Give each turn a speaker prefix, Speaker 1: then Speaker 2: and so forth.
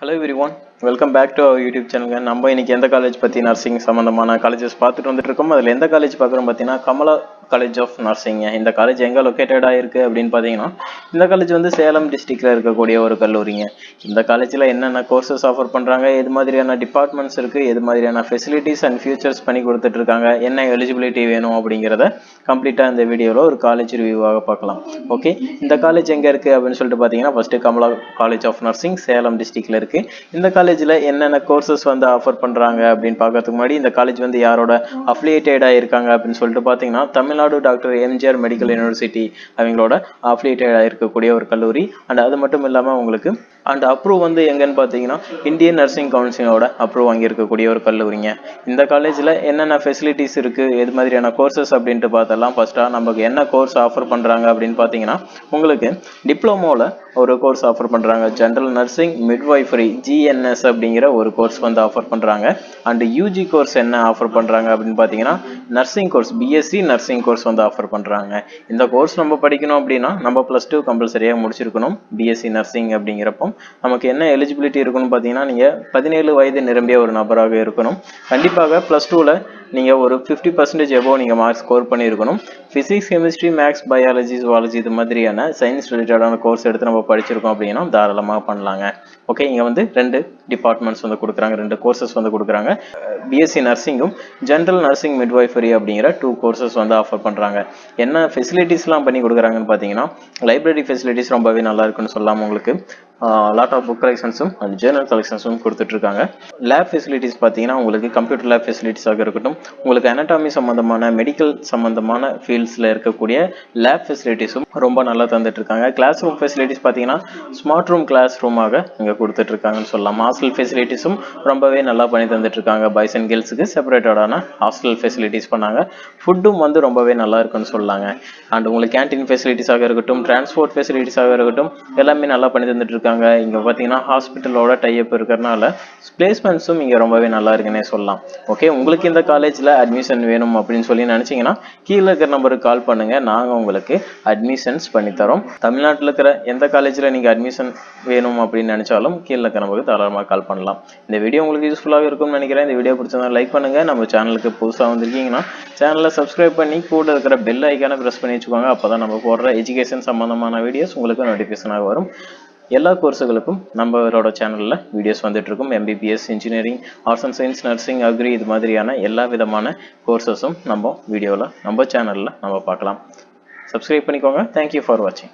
Speaker 1: Hello everyone, welcome back to our YouTube channel. நம்ம இன்னைக்கு எந்த காலேஜ் பத்தி நர்சிங் சம்பந்தமான காலேஜஸ் பார்த்துட்டு வந்துட்டு இருக்கோம். அதுல எந்த காலேஜ் பார்க்குறோம் பார்த்தீங்கன்னா கமலா காலேஜ் ஆஃப் நர்சிங். இந்த காலேஜ் எங்க லொக்கேட்டடா இருக்கு அப்படின்னு பார்த்தீங்கன்னா இந்த காலேஜ் வந்து சேலம் டிஸ்ட்ரிக்ட்ல இருக்கக்கூடிய ஒரு கல்லூரிங்க. இந்த காலேஜ்ல என்னென்ன கோர்சஸ் ஆஃபர் பண்றாங்க, எது மாதிரியான டிபார்ட்மெண்ட்ஸ் இருக்கு, எது மாதிரியான ஃபெசிலிட்டிஸ் அண்ட் ஃபியூச்சர்ஸ் பண்ணி கொடுத்துட்டு இருக்காங்க, என்ன எலிஜிபிலிட்டி வேணும் அப்படிங்கிறத கம்ப்ளீட்டா இந்த வீடியோல ஒரு காலேஜ் ரிவ்யூவாக பார்க்கலாம். ஓகே, இந்த காலேஜ் எங்க இருக்கு அப்படின்னு சொல்லிட்டு பார்த்தீங்கன்னா first Kamala college of nursing Salem டிஸ்ட்ரிக்ட்ல இருக்கு. இந்த காலேஜ்ல என்னென்ன கோர்சஸ் வந்து ஆஃபர் பண்றாங்க அப்படின்னு பார்க்கறதுக்கு முன்னாடி இந்த காலேஜ் வந்து யாரோட அஃபிலியேட்டடா இருக்காங்க அப்படின்னு சொல்லிட்டு பார்த்தீங்கன்னா Tamil Nadu doctor MGR medical university அவங்களோட அஃபிலியேட்டடா இருக்கக்கூடிய ஒரு கல்லூரி. அண்ட் அது மட்டும் இல்லாம உங்களுக்கு அண்ட் அப்ரூவ் வந்து எங்கன்னு பார்த்தீங்கன்னா இந்தியன் நர்சிங் கவுன்சிலோட அப்ரூவ் வாங்கி இருக்கக்கூடிய ஒரு கல்லூரிங்க. இந்த காலேஜ்ல என்னென்ன ஃபெசிலிட்டிஸ் இருக்கு, எது மாதிரியான கோர்சஸ் அப்படின்ட்டு பார்த்தலாம். ஃபர்ஸ்டா நமக்கு என்ன கோர்ஸ் ஆஃபர் பண்றாங்க அப்படின்னு பார்த்தீங்கன்னா உங்களுக்கு டிப்ளமோல ஒரு கோர்ஸ் ஆஃபர் பண்றாங்க. ஜெனரல் நர்சிங் மிட்வைஃபரி ஜிஎன்எஸ் அப்படிங்கிற ஒரு கோர்ஸ் வந்து ஆஃபர் பண்றாங்க. அண்ட் யூஜி கோர்ஸ் என்ன ஆஃபர் பண்றாங்க அப்படின்னு பார்த்தீங்கன்னா nursing course BSc nursing course வந்து ஆஃபர் பண்றாங்க. இந்த கோர்ஸ் நம்ம படிக்கணும் அப்படின்னா நம்ம +2 கம்பல்சரியா முடிச்சிருக்கணும். பிஎஸ்சி நர்சிங் அப்படிங்கிறப்போ நமக்கு என்ன எலிஜிபிலிட்டி இருக்குன்னு பார்த்தீங்கன்னா நீங்க 17 வயது நிரம்பிய ஒரு நபராக இருக்கணும். கண்டிப்பாக +2ல நீங்க ஒரு 50% எபோவ் நீங்க மார்க் ஸ்கோர் பண்ணியிருக்கணும். Physics, chemistry, maths, biology, zoology இது மாதிரியான சயின்ஸ் ரிலேட்டடான கோர்ஸ் எடுத்து நம்ம படிச்சிருக்கோம் அப்படின்னா தாராளமாக பண்ணலாங்க. ஓகே, இங்க வந்து 2 டிபார்ட்மெண்ட்ஸ் வந்து கொடுக்குறாங்க, 2 கோர்சஸ் வந்து கொடுக்குறாங்க. பிஎஸ்சி நர்சிங்கும் ஜென்ரல் நர்சிங் மிட்வைஃபரி அப்படிங்கிற 2 கோர்சஸ் வந்து ஆஃபர் பண்றாங்க. என்ன ஃபெசிலிட்டிஸ்லாம் பண்ணி கொடுக்குறாங்கன்னு பார்த்தீங்கன்னா லைப்ரரி ஃபெசிலிட்டிஸ் ரொம்பவே நல்லா இருக்குன்னு சொல்லலாம். உங்களுக்கு லாட் ஆஃப் புக் கலெக்ஷன்ஸும் அண்ட் ஜேர்னல் கலெக்ஷன்ஸும் கொடுத்துட்டு இருக்காங்க. லேப் ஃபெசிலிட்டிஸ் பார்த்தீங்கன்னா உங்களுக்கு கம்ப்யூட்டர் லேப் ஃபெசிலிட்டிஸாக இருக்கட்டும், உங்களுக்கு அனாட்டமி சம்பந்தமான மெடிக்கல் சம்பந்தமான ஃபீல்ட்ஸில் இருக்கக்கூடிய லேப் ஃபெசிலிட்டிஸும் ரொம்ப நல்லா தந்துட்டு இருக்காங்க. கிளாஸ் ரூம் ஃபெசிலிட்டிஸ் பார்த்தீங்கன்னா ஸ்மார்ட் ரூம் கிளாஸ் ரூமாக இங்கே கொடுத்துட்டு இருக்காங்கன்னு சொல்லலாம். ஹாஸ்டல் ஃபெசிலிட்டிஸும் ரொம்பவே நல்லா பண்ணி தந்துட்டு இருக்காங்க. பாய்ஸ் அண்ட் கேர்ள்ஸுக்கு செப்பரேட்டடான ஹாஸ்டல் ஃபெசிலிட்டிஸ் பண்ணாங்க. ஃபுட்டும் வந்து ரொம்பவே நல்லா இருக்குன்னு சொல்லாங்க. அண்ட் உங்களுக்கு கேன்டீன் ஃபெசிலிட்டிஸாக இருக்கட்டும், டிரான்ஸ்போர்ட் ஃபெசிலிட்டிஸாக இருக்கட்டும், எல்லாமே நல்லா பண்ணி தந்துட்டு இருக்காங்க. இங்க பார்த்தீங்கன்னா ஹாஸ்பிட்டலோட டைப் இருக்கிறதுனால பிளேஸ்மெண்ட்ஸும் இங்க ரொம்பவே நல்லா இருக்குன்னே சொல்லலாம். ஓகே, உங்களுக்கு இந்த காலேஜ்ல அட்மிஷன் வேணும் அப்படின்னு சொல்லி நினைச்சீங்கன்னா கீழே இருக்கிற நம்பருக்கு கால் பண்ணுங்க, நாங்க உங்களுக்கு அட்மிஷன்ஸ் பண்ணி தரோம். தமிழ்நாட்டில் இருக்கிற எந்த காலேஜ்ல நீங்க அட்மிஷன் வேணும் அப்படின்னு நினைச்சாலும் கீழே இருக்கிற நம்பருக்கு தாராளமாக கால் பண்ணலாம். இந்த வீடியோ உங்களுக்கு யூஸ்ஃபுல்லாக இருக்கும்னு நினைக்கிறேன். இந்த வீடியோ பிடிச்சதா லைக் பண்ணுங்க. நம்ம சேனலுக்கு புதுசாக வந்திருக்கீங்கன்னா சேனலை சப்ஸ்கிரைப் பண்ணி கூட இருக்கிற பெல் ஐக்கானை ப்ரெஸ் பண்ணி வச்சுக்கோங்க. அப்பதான் நம்ம போடுற எஜுகேஷன் சம்பந்தமான வீடியோஸ் உங்களுக்கு நோட்டிஃபிகேஷனாக வரும். எல்லா கோர்ஸுகளுக்கும் நம்மளோட சேனலில் வீடியோஸ் வந்துட்டு இருக்கும். MBBS, engineering, arts and science, nursing, agri இது மாதிரியான எல்லா விதமான கோர்சஸும் நம்ம வீடியோவில் நம்ம சேனலில் நம்ம பார்க்கலாம். சப்ஸ்கிரைப் பண்ணிக்கோங்க. தேங்க்யூ ஃபார் வாட்சிங்.